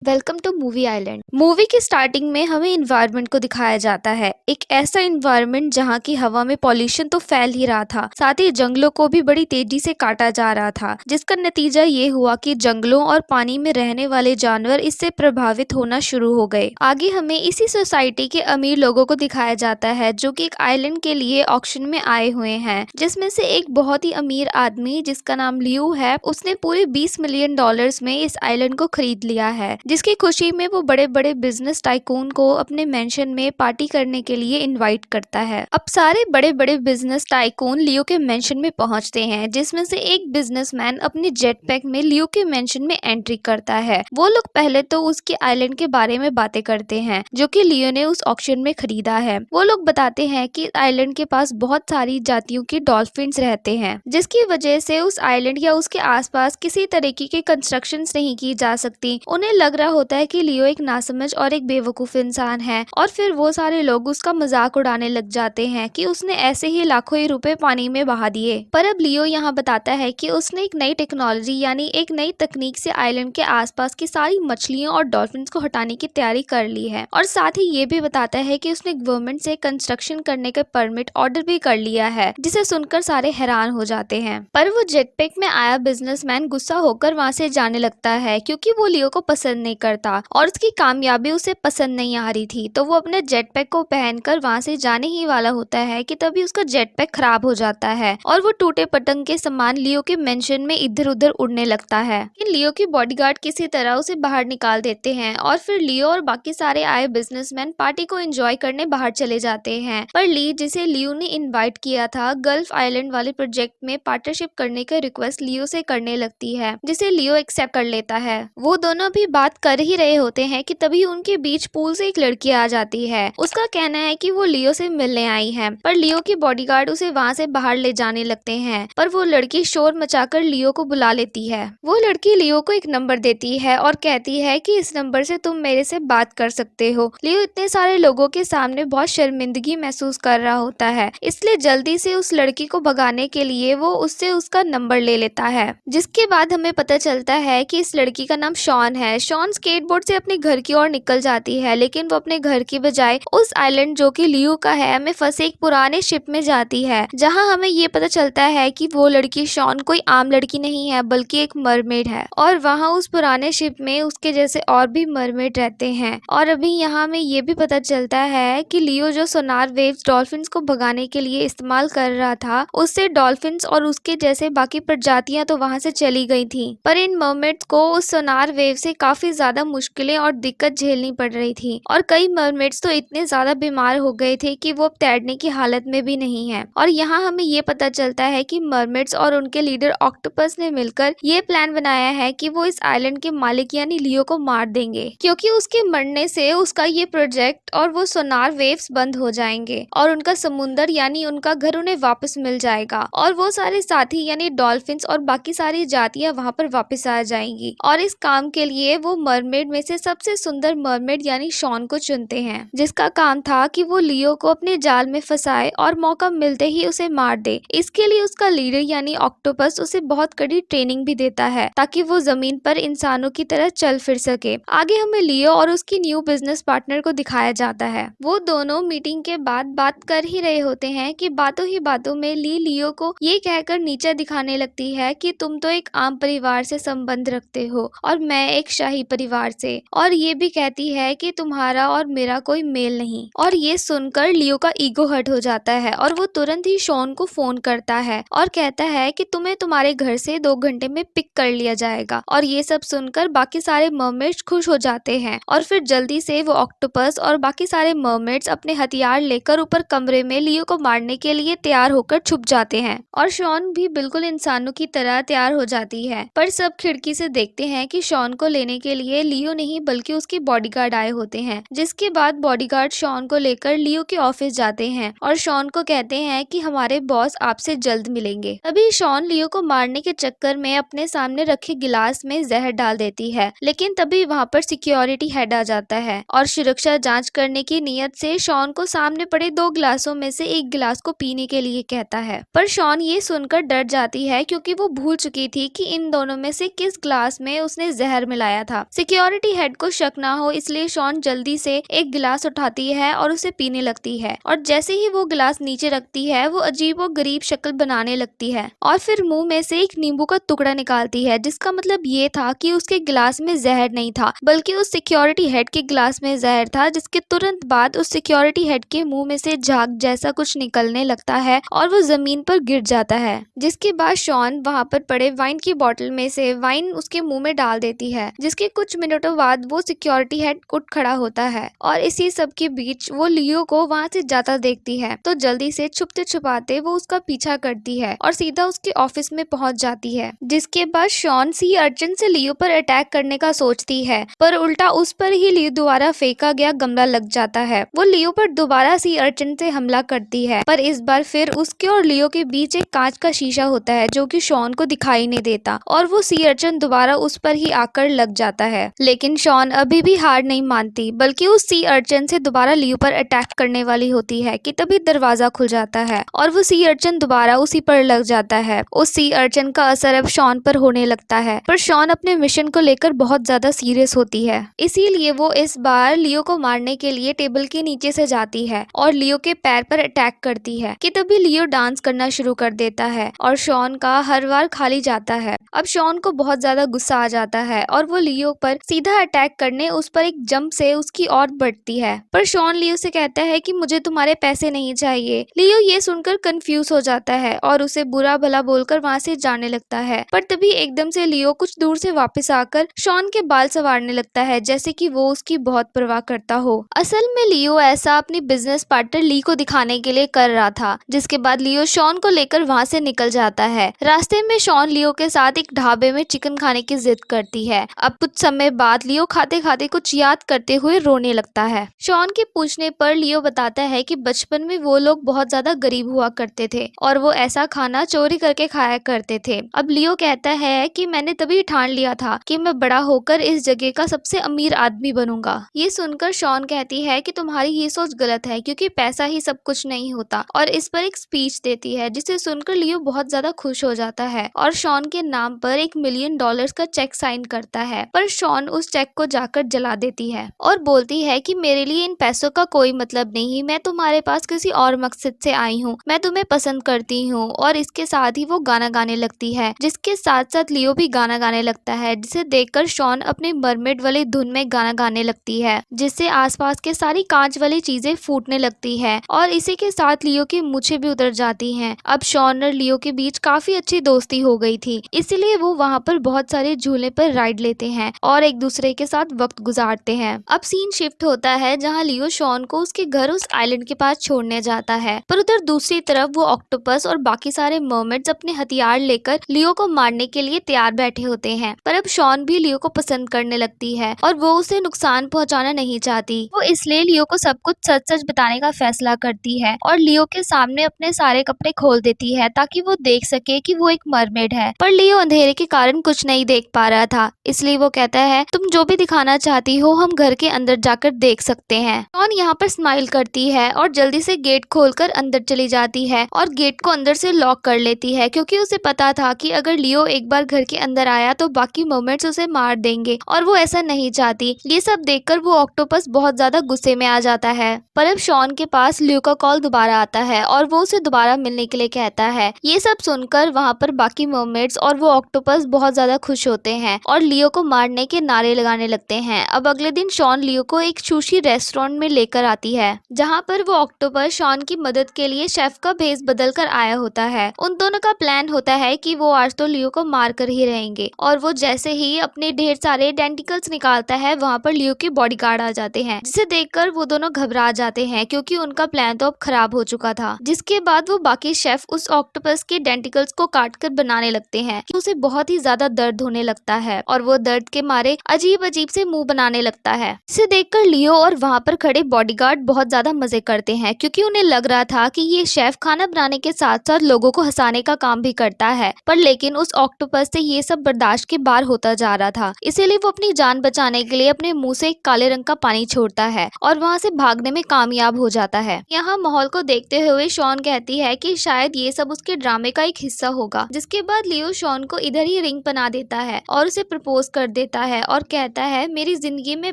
Welcome to movie island. Movie की starting में हमें इन्वायरमेंट को दिखाया जाता है। एक ऐसा इन्वायरमेंट जहाँ की हवा में पॉल्यूशन तो फैल ही रहा था, साथ ही जंगलों को भी बड़ी तेजी से काटा जा रहा था, जिसका नतीजा ये हुआ कि जंगलों और पानी में रहने वाले जानवर इससे प्रभावित होना शुरू हो गए। आगे हमें इसी सोसाइटी के अमीर लोगों को दिखाया जाता है जो कि एक आइलैंड के लिए ऑक्शन में आए हुए हैं, जिसमें से एक बहुत ही अमीर आदमी जिसका नाम लियो है, उसने पूरे $20 मिलियन में इस आइलैंड को खरीद लिया है, जिसकी खुशी में वो बड़े बड़े बिजनेस टाइकून को अपने मेंशन में पार्टी करने के लिए इनवाइट करता है। अब सारे बड़े बड़े बिजनेस टाइकून लियो के मेंशन में पहुंचते हैं, जिसमें से एक बिजनेसमैन अपने जेट पैक में लियो के मेंशन में एंट्री करता है। वो लोग पहले तो उसके आइलैंड के बारे में बातें करते हैं जो कि लियो ने उस ऑक्शन में खरीदा है। वो लोग बताते हैं कि आइलैंड के पास बहुत सारी जातियों के डॉल्फिन्स रहते हैं, जिसकी वजह से उस आइलैंड या उसके आसपास किसी तरीके की कंस्ट्रक्शन नहीं की जा सकती। उन्हें लग रहा होता है कि लियो एक नासमझ और एक बेवकूफ इंसान है, और फिर वो सारे लोग उसका मजाक उड़ाने लग जाते हैं कि उसने ऐसे ही लाखों ही रुपए पानी में बहा दिए। पर अब लियो यहाँ बताता है कि उसने एक नई टेक्नोलॉजी यानी एक नई तकनीक से आइलैंड के आसपास की सारी मछलियों और डॉल्फिन्स को हटाने की तैयारी कर ली है, और साथ ही ये भी बताता है कि उसने गवर्नमेंट से कंस्ट्रक्शन करने का परमिट ऑर्डर भी कर लिया है, जिसे सुनकर सारे हैरान हो जाते हैं। पर वो जेटपैक में आया बिजनेसमैन गुस्सा होकर वहाँ से जाने लगता है, क्योंकि वो लियो को पसंद नहीं करता और उसकी कामयाबी उसे पसंद नहीं आ रही थी। तो वो अपने जेटपैक को पहनकर वहाँ से जाने ही वाला होता है कि तभी उसका जेटपैक खराब हो जाता है और वो टूटे पतंग के समान लियो के मेंशन में इधर उधर उड़ने लगता है। लियो के बॉडीगार्ड किसी तरह उसे बाहर निकाल देते हैं, और फिर लियो और बाकी सारे आए बिजनेसमैन पार्टी को एंजॉय करने बाहर चले जाते हैं। पर ली, जिसे लियो ने इनवाइट किया था, गल्फ आइलैंड वाले प्रोजेक्ट में पार्टनरशिप करने का रिक्वेस्ट लियो से करने लगती है, जिसे लियो एक्सेप्ट कर लेता है। वो दोनों भी बात कर ही रहे होते हैं कि तभी उनके बीच पूल से एक लड़की आ जाती है। उसका कहना है कि वो लियो से मिलने आई है, पर लियो के बॉडीगार्ड उसे वहाँ से बाहर ले जाने लगते हैं। पर वो लड़की शोर मचाकर लियो को बुला लेती है। वो लड़की लियो को एक नंबर देती है और कहती है कि इस नंबर से तुम मेरे से बात कर सकते हो। लियो इतने सारे लोगों के सामने बहुत शर्मिंदगी महसूस कर रहा होता है, इसलिए जल्दी से उस लड़की को भगाने के लिए वो उससे उसका नंबर ले लेता है। जिसके बाद हमें पता चलता है कि इस लड़की का नाम शॉन है। शॉन स्केटबोर्ड से अपने घर की ओर निकल जाती है, लेकिन वो अपने घर की बजाय उस आइलैंड जो कि लियो का है में फंसे एक पुराने शिप में जाती है, जहां हमें ये पता चलता है कि वो लड़की शॉन कोई आम लड़की नहीं है बल्कि एक मरमेड है, और वहां उस पुराने शिप में उसके जैसे और भी मरमेड रहते हैं। और अभी यहाँ हमें ये भी पता चलता है कि लियो जो सोनार वेव्स डॉल्फिन्स को भगाने के लिए इस्तेमाल कर रहा था, उससे डॉल्फिन्स और उसके जैसे बाकी प्रजातियां तो वहां से चली गई थी, पर इन मरमेड्स को उस सोनार वेव से काफी ज्यादा मुश्किलें और दिक्कत झेलनी पड़ रही थी, और कई मरमेड्स तो इतने ज्यादा बीमार हो गए थे कि वो अब तैरने की हालत में भी नहीं है। और यहाँ हमें ये पता चलता है कि मरमेड्स और उनके लीडर ऑक्टोपस ने मिलकर ये प्लान बनाया है कि वो इस आइलैंड के मालिक यानी लियो को मार देंगे, क्योंकि उसके मरने से उसका ये प्रोजेक्ट और वो सोनार वेव्स बंद हो जाएंगे और उनका समुंदर यानी उनका घर उन्हें वापस मिल जाएगा, और वो सारे साथी यानी डॉल्फिन्स और बाकी सारी जातियां वहां पर वापस आ जाएंगी। और इस काम के लिए वो मरमेड में से सबसे सुंदर मरमेड यानी शॉन को चुनते हैं, जिसका काम था कि वो लियो को अपने जाल में फंसाए और मौका मिलते ही उसे मार दे। इसके लिए उसका लीडर यानी ऑक्टोपस उसे बहुत कड़ी ट्रेनिंग भी देता है, ताकि वो जमीन पर इंसानों की तरह चल फिर सके। आगे हमें लियो और उसकी न्यू बिजनेस पार्टनर को दिखाया जाता है। वो दोनों मीटिंग के बाद बात कर ही रहे होते हैं कि बातों ही बातों में लियो को ये कहकर नीचा दिखाने लगती है कि तुम तो एक आम परिवार से संबंध रखते हो और मैं एक शाही परिवार से, और ये भी कहती है कि तुम्हारा और मेरा कोई मेल नहीं। और ये सुनकर लियो का ईगो हर्ट हो जाता है, और वो तुरंत ही शॉन को फोन करता है और कहता है कि तुम्हें तुम्हारे घर से 2 घंटे में पिक कर लिया जाएगा। और ये सब सुनकर बाकी सारे मरमेड्स खुश हो जाते हैं, और फिर जल्दी से वो ऑक्टोपस और बाकी सारे मरमेड्स अपने हथियार लेकर ऊपर कमरे में लियो को मारने के लिए तैयार होकर छुप जाते हैं। और शॉन भी बिल्कुल इंसानों की तरह तैयार हो जाती है, पर सब खिड़की से देखते हैं कि शॉन को लेने के लिए लियो नहीं बल्कि उसके बॉडीगार्ड आए होते हैं। जिसके बाद बॉडीगार्ड शॉन को लेकर लियो के ऑफिस जाते हैं और शॉन को कहते हैं कि हमारे बॉस आपसे जल्द मिलेंगे। तभी शॉन लियो को मारने के चक्कर में अपने सामने रखे गिलास में जहर डाल देती है, लेकिन तभी वहाँ पर सिक्योरिटी हेड आ जाता है और सुरक्षा जांच करने की नीयत से शॉन को सामने पड़े 2 गिलासों में से एक गिलास को पीने के लिए कहता है। पर शॉन ये सुनकर डर जाती है, क्योंकि वो भूल चुकी थी कि इन दोनों में से किस ग्लास में उसने जहर मिलाया था। सिक्योरिटी हेड को शक ना हो इसलिए शॉन जल्दी से एक गिलास उठाती है और उसे पीने लगती है और जैसे ही वो गिलास नीचे रखती है वो अजीब और गरीब शक्ल बनाने लगती है और फिर मुंह में से एक नींबू का टुकड़ा निकालती है, जिसका मतलब ये था कि उसके गिलास में जहर नहीं था बल्कि उस सिक्योरिटी हेड के गिलास में जहर था। जिसके तुरंत बाद उस सिक्योरिटी हेड के मुंह में से झाग जैसा कुछ निकलने लगता है और वो जमीन पर गिर जाता है। जिसके बाद शॉन वहाँ पर पड़े वाइन की बोतल में से वाइन उसके मुंह में डाल देती है, जिसके कुछ मिनटों बाद वो सिक्योरिटी हेड उठ खड़ा होता है और इसी सब के बीच वो लियो को वहाँ से जाता देखती है तो जल्दी से छुपते छुपाते वो उसका पीछा करती है और सीधा उसके ऑफिस में पहुंच जाती है। जिसके बाद शॉन सी अर्चन से लियो पर अटैक करने का सोचती है पर उल्टा उस पर ही लियो द्वारा फेंका गया गमला लग जाता है। वो लियो पर दोबारा सी अर्चन से हमला करती है पर इस बार फिर उसके और लियो के बीच एक कांच का शीशा होता है जो कि शॉन को दिखाई नहीं देता और वो सी अर्चन दोबारा उस पर ही आकर लग जाता है। लेकिन शॉन अभी भी हार नहीं मानती बल्कि उस सी अर्चन से दोबारा लियो पर अटैक करने वाली होती है कि तभी दरवाजा खुल जाता है और वो सी अर्चन दोबारा उसी पर लग जाता है। उस सी अर्चन का असर अब शॉन पर होने लगता है पर शॉन अपने मिशन को लेकर बहुत ज्यादा सीरियस होती है, इसीलिए वो इस बार लियो को मारने के लिए टेबल के नीचे से जाती है और लियो के पैर पर अटैक करती है कि तभी लियो डांस करना शुरू कर देता है और शॉन का हर बार खाली जाता है। अब शॉन को बहुत ज्यादा गुस्सा आ जाता है और वो लियो पर सीधा अटैक करने उस पर एक जंप से उसकी और बढ़ती है पर शॉन लियो से कहता है कि मुझे तुम्हारे पैसे नहीं चाहिए। लियो ये सुनकर कंफ्यूज हो जाता है और उसे बुरा भला बोलकर वहाँ से जाने लगता है पर तभी एकदम से लियो कुछ दूर से वापस आकर शॉन के बाल संवारने लगता है जैसे कि वो उसकी बहुत परवाह करता हो। असल में लियो ऐसा अपनी बिजनेस पार्टनर ली को दिखाने के लिए कर रहा था। जिसके बाद लियो शॉन को लेकर वहाँ से निकल जाता है। रास्ते में शॉन लियो के साथ एक ढाबे में चिकन खाने की जिद करती है। अब कुछ समय बाद लियो खाते खाते कुछ याद करते हुए रोने लगता है। शॉन के पूछने पर लियो बताता है कि बचपन में वो लोग बहुत ज्यादा गरीब हुआ करते थे और वो ऐसा खाना चोरी करके खाया करते थे। अब लियो कहता है कि मैंने तभी ठान लिया था कि मैं बड़ा होकर इस जगह का सबसे अमीर आदमी बनूंगा। ये सुनकर शॉन कहती है कि तुम्हारी ये सोच गलत है क्योंकि पैसा ही सब कुछ नहीं होता और इस पर एक स्पीच देती है जिसे सुनकर लियो बहुत ज्यादा खुश हो जाता है और शॉन के नाम पर $1 मिलियन का चेक साइन करता है पर शॉन उस चेक को जाकर जला देती है और बोलती है कि मेरे लिए इन पैसों का कोई मतलब नहीं, मैं तुम्हारे पास किसी और मकसद से आई हूँ, मैं तुम्हें पसंद करती हूँ। और इसके साथ ही वो गाना गाने लगती है जिसके साथ साथ लियो भी गाना गाने लगता है जिसे देखकर शॉन अपने मरमेड वाली धुन में गाना गाने लगती है जिससे आसपास के सारी कांच वाली चीजें फूटने लगती है और इसी के साथ लियो की मूछें भी उतर जाती हैं। अब शॉन और लियो के बीच काफी अच्छी दोस्ती हो गई थी, इसलिए वो वहाँ पर बहुत सारे झूले पर राइड लेते हैं और एक दूसरे के साथ वक्त गुजारते हैं। अब सीन शिफ्ट होता है जहाँ लियो शॉन को उसके घर उस आइलैंड के पास छोड़ने जाता है पर उधर दूसरी तरफ वो ऑक्टोपस और बाकी सारे मर्मेड्स अपने हथियार लेकर लियो को मारने के लिए तैयार बैठे होते हैं। पर अब शॉन भी लियो को पसंद करने लगती है और वो उसे नुकसान पहुंचाना नहीं चाहती। वो इसलिए लियो को सब कुछ सच सच बताने का फैसला करती है और लियो के सामने अपने सारे कपड़े खोल देती है ताकि वो देख सके कि वो एक मरमेड है। पर लियो अंधेरे के कारण कुछ नहीं देख पा रहा था, इसलिए वो कहता है तुम जो भी दिखाना चाहती हो हम घर के अंदर जाकर देख सकते हैं। शॉन यहाँ पर स्माइल करती है और जल्दी से गेट खोलकर अंदर चली जाती है और गेट को अंदर से लॉक कर लेती है क्योंकि उसे पता था कि अगर लियो एक बार घर के अंदर आया तो बाकी मोमेंट्स उसे मार देंगे और वो ऐसा नहीं चाहती। ये सब देखकर वो ऑक्टोपस बहुत ज्यादा गुस्से में आ जाता है। पर अब शॉन के पास लियो का कॉल दोबारा आता है और वो उसे दोबारा मिलने के लिए कहता है। ये सब सुनकर वहाँ पर बाकी मोमेंट्स और वो ऑक्टोपस बहुत ज्यादा खुश होते हैं और लियो को मारने के नारे लगाने लगते हैं। अब अगले दिन शॉन लियो को एक सुशी रेस्टोरेंट में लेकर आती है जहाँ पर वो ऑक्टोपस शॉन की मदद के लिए शेफ का भेस बदल कर आया होता है। उन दोनों का प्लान होता है कि वो आज तो लियो को मार कर ही रहेंगे और वो जैसे ही अपने ढेर सारे डेंटिकल्स निकालता है वहाँ पर लियो के बॉडीगार्ड आ जाते हैं जिसे देखकर वो दोनों घबरा जाते हैं क्योंकि उनका प्लान तो अब खराब हो चुका था। जिसके बाद वो बाकी शेफ उस ऑक्टोपस के डेंटिकल्स को काट कर बनाने लगते हैं कि उसे बहुत ही ज्यादा दर्द होने लगता है और वो दर्द के मारे अजीब अजीब से मुंह बनाने लगता है। इसे देखकर लियो और वहाँ पर खड़े बॉडीगार्ड बहुत ज्यादा मजे करते हैं क्योंकि उन्हें लग रहा था कि ये शेफ खाना बनाने के साथ साथ लोगों को हंसाने का काम भी करता है। पर लेकिन उस ऑक्टोपस से ये सब बर्दाश्त के बाहर होता जा रहा था, इसीलिए वो अपनी जान बचाने के लिए अपने मुंह से एक काले रंग का पानी छोड़ता है और वहाँ से भागने में कामयाब हो जाता है। यहाँ माहौल को देखते हुए शॉन कहती है कि शायद ये सब उसके ड्रामे का एक हिस्सा होगा। जिसके बाद लियो शॉन को इधर ही रिंग बना देता है और उसे प्रपोज कर देता आता है और कहता है मेरी जिंदगी में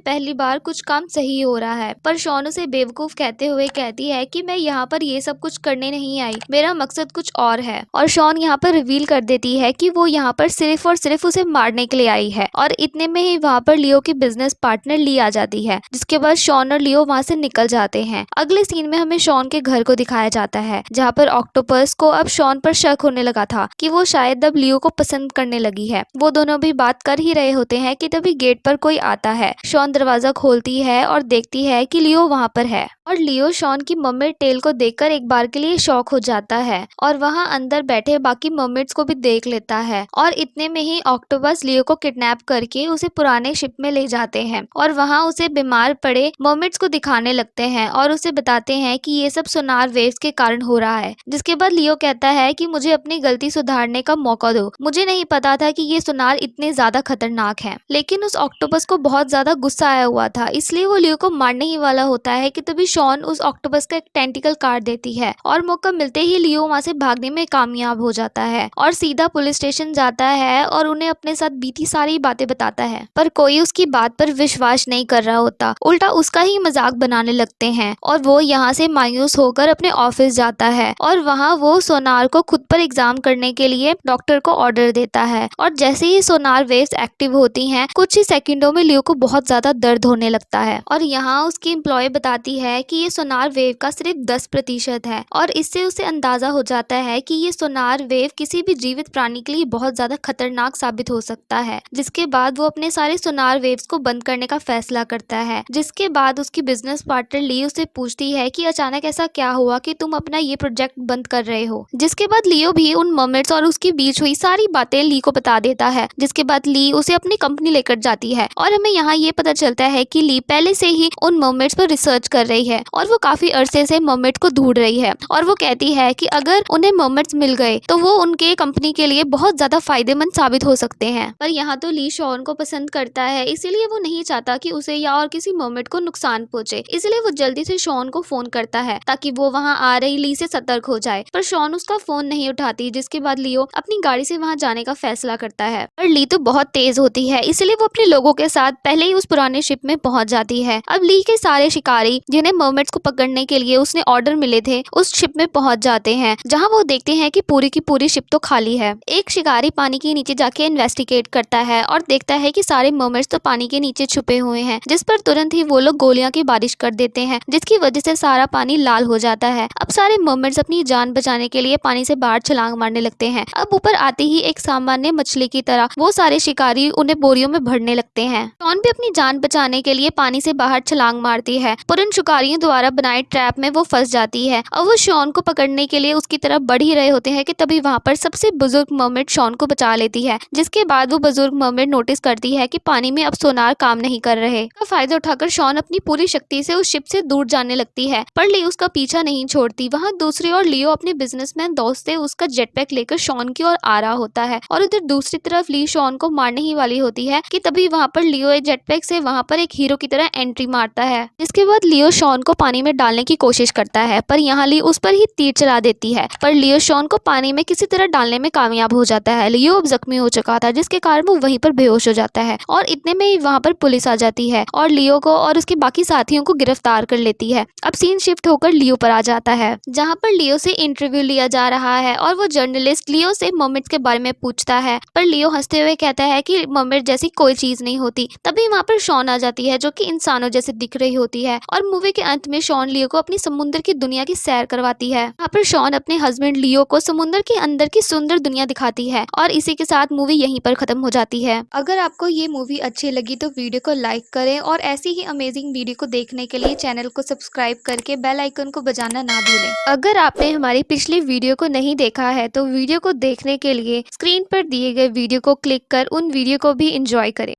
पहली बार कुछ काम सही हो रहा है। पर शॉन उसे बेवकूफ कहते हुए कहती है कि मैं यहाँ पर ये सब कुछ करने नहीं आई, मेरा मकसद कुछ और है। और शॉन यहाँ पर रिवील कर देती है कि वो यहाँ पर सिर्फ और सिर्फ उसे मारने के लिए आई है। और इतने में ही वहाँ पर लियो की बिजनेस पार्टनर ली आ जाती है, जिसके बाद शॉन और लियो वहाँ से निकल जाते हैं। अगले सीन में हमें शॉन के घर को दिखाया जाता है, जहाँ पर ऑक्टोपस को अब शॉन पर शक होने लगा था कि वो शायद अब लियो को पसंद करने लगी है। वो दोनों भी बात कर ही रहे होते हैं कि तभी गेट पर कोई आता है। शॉन दरवाजा खोलती है और देखती है कि लियो वहाँ पर है और लियो शॉन की मर्मेड टेल को देखकर एक बार के लिए शॉक हो जाता है और वहाँ अंदर बैठे बाकी मर्मेड्स को भी देख लेता है। और इतने में ही ऑक्टोपस लियो को किडनैप करके उसे पुराने शिप में ले जाते हैं और वहाँ उसे बीमार पड़े मर्मेड्स को दिखाने लगते हैं और उसे बताते हैं कि ये सब सोनार वेव्स के कारण हो रहा है। जिसके बाद लियो कहता है कि मुझे अपनी गलती सुधारने का मौका दो, मुझे नहीं पता था कि ये सोनार इतने ज्यादा खतरनाक है। लेकिन उस ऑक्टोपस को बहुत ज्यादा गुस्सा आया हुआ था, इसलिए वो लियो को मारने ही वाला होता है कि तभी शॉन उस ऑक्टोपस का एक टेंटिकल काट देती है और मौका मिलते ही लियो वहाँ से भागने में कामयाब हो जाता है और सीधा पुलिस स्टेशन जाता है और उन्हें अपने साथ बीती सारी बातें बताता है। पर कोई उसकी बात पर विश्वास नहीं कर रहा होता, उल्टा उसका ही मजाक बनाने लगते हैं और वो यहाँ से मायूस होकर अपने ऑफिस जाता है और वहाँ वो सोनार को खुद पर एग्जाम करने के लिए डॉक्टर को ऑर्डर देता है। और जैसे ही सोनार वेव्स एक्टिव होती हैं, कुछ ही सेकंडों में लियो को बहुत ज्यादा दर्द होने लगता है और यहाँ उसकी एम्प्लॉय बताती है कि ये सोनार वेव का सिर्फ 10% है और इससे उसे अंदाजा हो जाता है कि ये सोनार वेव किसी भी जीवित प्राणी के लिए बहुत ज्यादा खतरनाक साबित हो सकता है। जिसके बाद वो अपने सारे सोनार वेव्स को बंद करने का फैसला करता है। जिसके बाद उसकी बिजनेस पार्टनर ली उसे पूछती है कि अचानक ऐसा क्या हुआ कि तुम अपना ये प्रोजेक्ट बंद कर रहे हो। जिसके बाद लियो भी उन मर्मेड्स और उसके बीच हुई सारी बातें ली को बता देता है। जिसके बाद ली उसे अपनी कंपनी लेकर जाती है और हमें यहाँ ये पता चलता है कि ली पहले से ही उन मर्मेड्स पर रिसर्च कर रही है और वो काफी अरसे से मर्मेड को ढूंढ रही है और वो कहती है कि अगर उन्हें मर्मेड्स मिल गए तो वो उनके कंपनी के लिए बहुत ज्यादा फायदेमंद साबित हो सकते हैं। पर यहाँ तो ली शॉन को पसंद करता है, इसीलिए वो नहीं चाहता कि उसे या और किसी मर्मेड को नुकसान पहुंचे, इसलिए वो जल्दी से शॉन को फोन करता है ताकि वो वहाँ आ रही ली से सतर्क हो जाए। पर शॉन उसका फोन नहीं उठाती, जिसके बाद लियो अपनी गाड़ी से वहाँ जाने का फैसला करता है। पर ली तो बहुत तेज होती है, इसलिए वो अपने लोगों के साथ पहले ही उस पुराने शिप में पहुंच जाती है। अब ली के सारे शिकारी जिन्हें मर्मेड्स को पकड़ने के लिए उसने ऑर्डर मिले थे उस शिप में पहुंच जाते हैं, जहां वो देखते हैं कि पूरी की पूरी शिप तो खाली है। एक शिकारी पानी के नीचे जाके इन्वेस्टिगेट करता है और देखता है कि सारे मर्मेड्स तो पानी के नीचे छुपे हुए हैं, जिस पर तुरंत ही वो लोग गोलियां की बारिश कर देते हैं, जिसकी वजह से सारा पानी लाल हो जाता है। अब सारे मर्मेड्स अपनी जान बचाने के लिए पानी से बाहर छलांग मारने लगते हैं। अब ऊपर आते ही एक सामान्य मछली की तरह वो सारे शिकारी उन्हें बोरियों में भरने लगते हैं। शॉन भी अपनी जान बचाने के लिए पानी से बाहर छलांग मारती है, पर उन शिकारियों द्वारा बनाए ट्रैप में वो फंस जाती है और वो शॉन को पकड़ने के लिए उसकी तरफ बढ़ ही रहे होते हैं कि तभी वहाँ पर सबसे बुजुर्ग मर्मेड शॉन को बचा लेती है। जिसके बाद वो बुजुर्ग मर्मेड नोटिस करती है कि पानी में अब सोनार काम नहीं कर रहे। का फायदा उठाकर शॉन अपनी पूरी शक्ति से उस शिप से दूर जाने लगती है, पर लियो उसका पीछा नहीं छोड़ती। वहाँ दूसरी ओर लियो अपने बिजनेसमैन दोस्त से उसका जेटपैक लेकर शॉन की ओर आ रहा होता है और उधर दूसरी तरफ ली शॉन को मारने ही वाली होती है कि तभी वहाँ पर लियो एक जेटपैक से वहाँ पर एक हीरो की तरह एंट्री मारता है। जिसके बाद लियो शॉन को पानी में डालने की कोशिश करता है, पर यहाँ ली उस पर ही तीर चला देती है, पर लियो शॉन को पानी में किसी तरह डालने में कामयाब हो जाता है। लियो अब जख्मी हो चुका था, जिसके कारण वो वहीं पर बेहोश हो जाता है और इतने में ही वहाँ पर पुलिस आ जाती है और लियो को और उसके बाकी साथियों को गिरफ्तार कर लेती है। अब सीन शिफ्ट होकर लियो पर आ जाता है, जहाँ पर लियो से इंटरव्यू लिया जा रहा है और वो जर्नलिस्ट लियो से मर्मेड्स के बारे में पूछता है, पर लियो हंसते हुए कहता है कि मर्मेड जैसी कोई चीज नहीं होती। तभी वहाँ पर शॉन आ जाती है, जो कि इंसानों जैसे दिख रही होती है और मूवी के अंत में शॉन लियो को अपनी समुद्र की दुनिया की सैर करवाती है। यहाँ पर शॉन अपने हस्बैंड लियो को समुद्र के अंदर की सुंदर दुनिया दिखाती है और इसी के साथ मूवी यहीं पर खत्म हो जाती है। अगर आपको ये मूवी अच्छी लगी तो वीडियो को लाइक करें और ऐसी ही अमेजिंग वीडियो को देखने के लिए चैनल को सब्सक्राइब करके बेल आइकन को बजाना ना भूलें। अगर आपने हमारी पिछली वीडियो को नहीं देखा है तो वीडियो को देखने के लिए स्क्रीन पर दिए गए वीडियो को क्लिक कर उन वीडियो को भी एंजॉय करें।